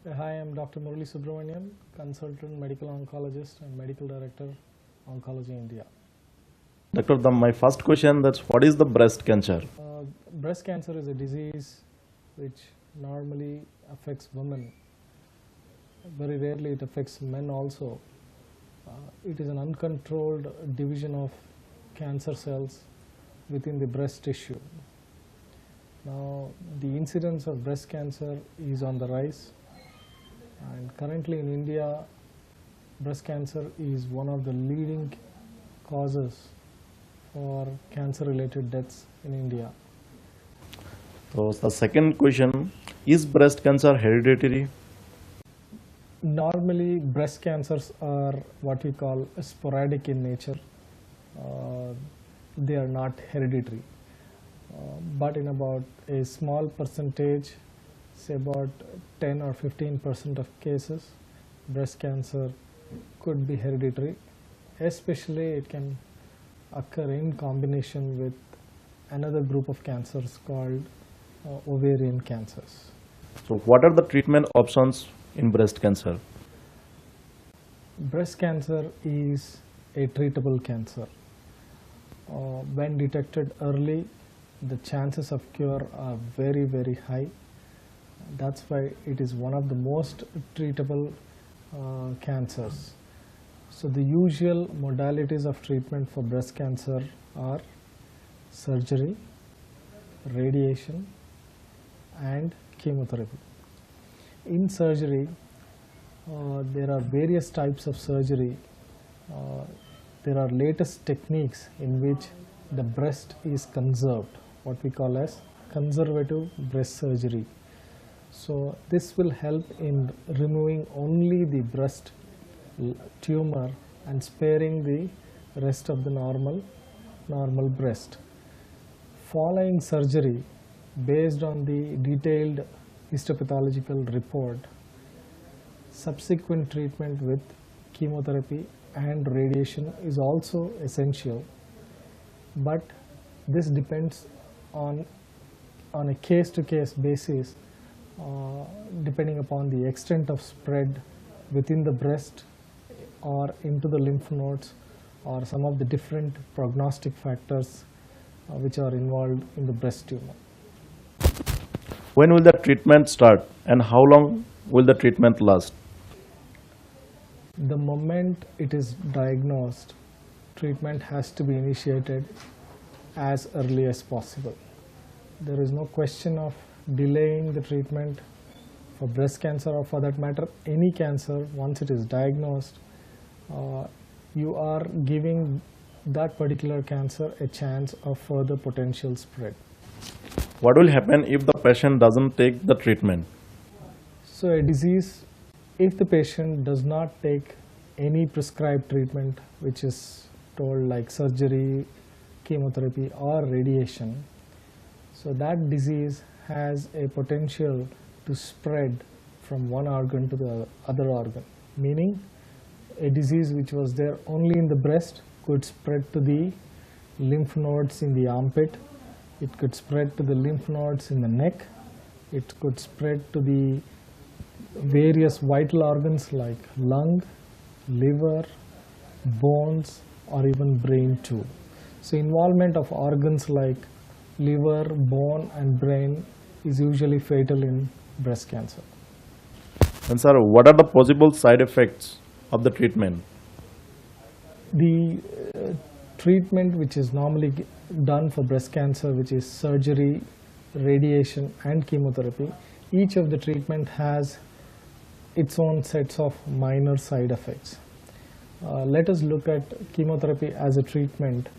Hi, I'm Dr. Murali Subramaniam, consultant medical oncologist and medical director, Oncology India. Doctor, my first question that's what is the breast cancer? Breast cancer is a disease which normally affects women. Very rarely it affects men also. It is an uncontrolled division of cancer cells within the breast tissue. Now, the incidence of breast cancer is on the rise, and currently in India, breast cancer is one of the leading causes for cancer-related deaths in India. So the second question, is breast cancer hereditary? Normally, breast cancers are what we call sporadic in nature. They are not hereditary. But in about a small percentage, say about 10 or 15% of cases, breast cancer could be hereditary. Especially it can occur in combination with another group of cancers called ovarian cancers. So what are the treatment options in breast cancer? Breast cancer is a treatable cancer. When detected early, the chances of cure are very, very high. That's why it is one of the most treatable cancers. So the usual modalities of treatment for breast cancer are surgery, radiation, and chemotherapy. In surgery, there are various types of surgery. There are latest techniques in which the breast is conserved, what we call as conservative breast surgery. So this will help in removing only the breast tumor and sparing the rest of the normal breast. Following surgery, based on the detailed histopathological report, subsequent treatment with chemotherapy and radiation is also essential, but this depends on a case-to-case basis, depending upon the extent of spread within the breast or into the lymph nodes, or some of the different prognostic factors which are involved in the breast tumor. When will the treatment start and how long will the treatment last? The moment it is diagnosed, treatment has to be initiated as early as possible. There is no question of delaying the treatment for breast cancer, or for that matter any cancer. Once it is diagnosed, you are giving that particular cancer a chance of further potential spread. What will happen if the patient doesn't take the treatment? So a disease, if the patient does not take any prescribed treatment which is told like surgery, chemotherapy or radiation, so that disease has a potential to spread from one organ to the other organ, meaning a disease which was there only in the breast could spread to the lymph nodes in the armpit, it could spread to the lymph nodes in the neck, it could spread to the various vital organs like lung, liver, bones, or even brain too. So involvement of organs like liver, bone and brain is usually fatal in breast cancer. And sir, what are the possible side effects of the treatment? The treatment which is normally done for breast cancer, which is surgery, radiation and chemotherapy, each of the treatment has its own sets of minor side effects. Let us look at chemotherapy as a treatment.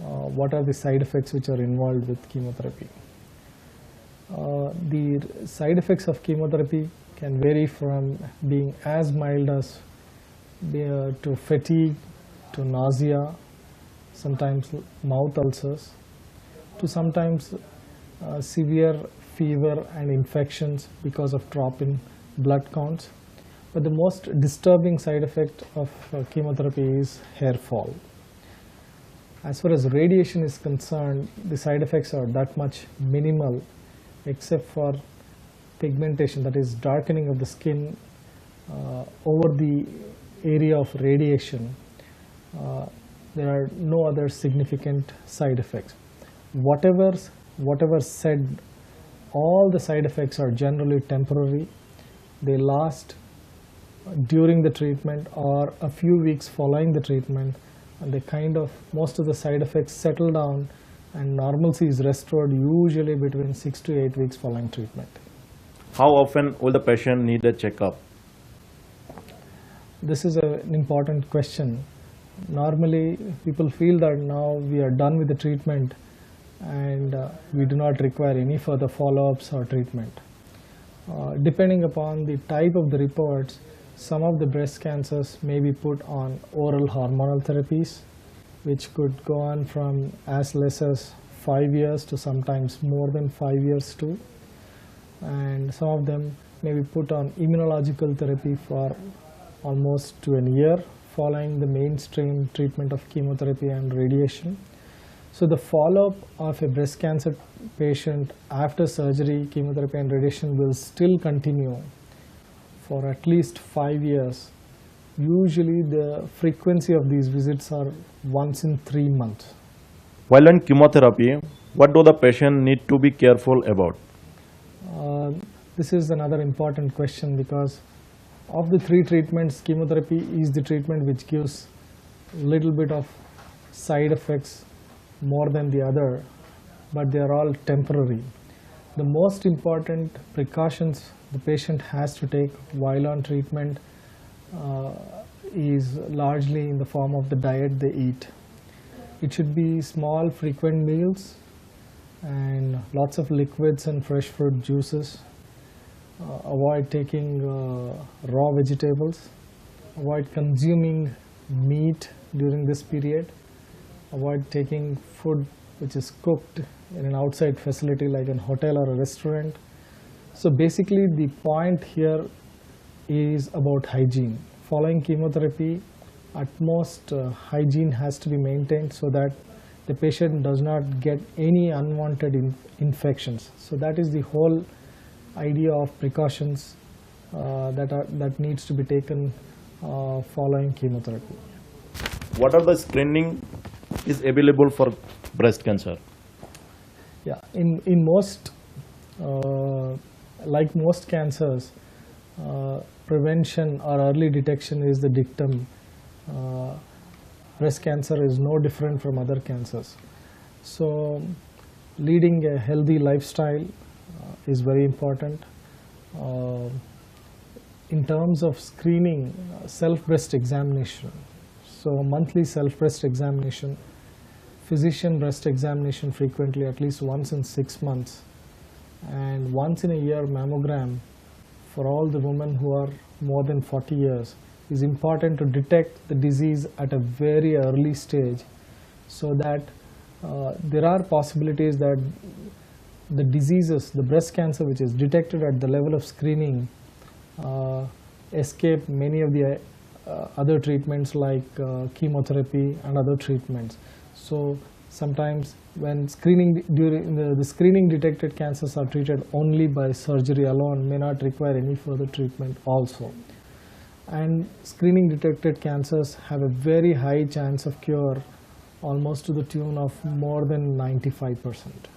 What are the side effects which are involved with chemotherapy? The side effects of chemotherapy can vary from being as mild as to fatigue, to nausea, sometimes mouth ulcers, to sometimes severe fever and infections because of drop in blood counts. But the most disturbing side effect of chemotherapy is hair fall. As far as radiation is concerned, the side effects are that much minimal, except for pigmentation, that is darkening of the skin over the area of radiation, there are no other significant side effects. Whatever said, all the side effects are generally temporary. They last during the treatment or a few weeks following the treatment, and most of the side effects settle down and normalcy is restored usually between 6 to 8 weeks following treatment. How often will the patient need a checkup? This is an important question. Normally, people feel that now we are done with the treatment and we do not require any further follow-ups or treatment. Depending upon the type of the reports, some of the breast cancers may be put on oral hormonal therapies, which could go on from as less as 5 years to sometimes more than 5 years too. And some of them may be put on immunological therapy for almost to a year following the mainstream treatment of chemotherapy and radiation. So the follow-up of a breast cancer patient after surgery, chemotherapy and radiation will still continue for at least 5 years. Usually the frequency of these visits are once in 3 months. While on chemotherapy, what do the patient need to be careful about? This is another important question, because of the 3 treatments, chemotherapy is the treatment which gives little bit of side effects more than the other, but they are all temporary. The most important precautions the patient has to take while on treatment is largely in the form of the diet they eat. It should be small, frequent meals and lots of liquids and fresh fruit juices. Avoid taking raw vegetables. Avoid consuming meat during this period. Avoid taking food which is cooked in an outside facility like a hotel or a restaurant. So basically the point here is about hygiene. Following chemotherapy, utmost hygiene has to be maintained so that the patient does not get any unwanted infections. So that is the whole idea of precautions that needs to be taken following chemotherapy. What are the screening is available for breast cancer? Yeah, in most like most cancers, prevention or early detection is the dictum. Breast cancer is no different from other cancers. So leading a healthy lifestyle is very important. In terms of screening, self-breast examination, so monthly self-breast examination, physician breast examination frequently, at least once in 6 months, and once in a year mammogram for all the women who are more than 40 years is important to detect the disease at a very early stage, so that there are possibilities that the diseases, the breast cancer which is detected at the level of screening, escape many of the other treatments like chemotherapy and other treatments. So sometimes when the screening detected cancers are treated only by surgery alone, may not require any further treatment also. And screening detected cancers have a very high chance of cure, almost to the tune of more than 95%.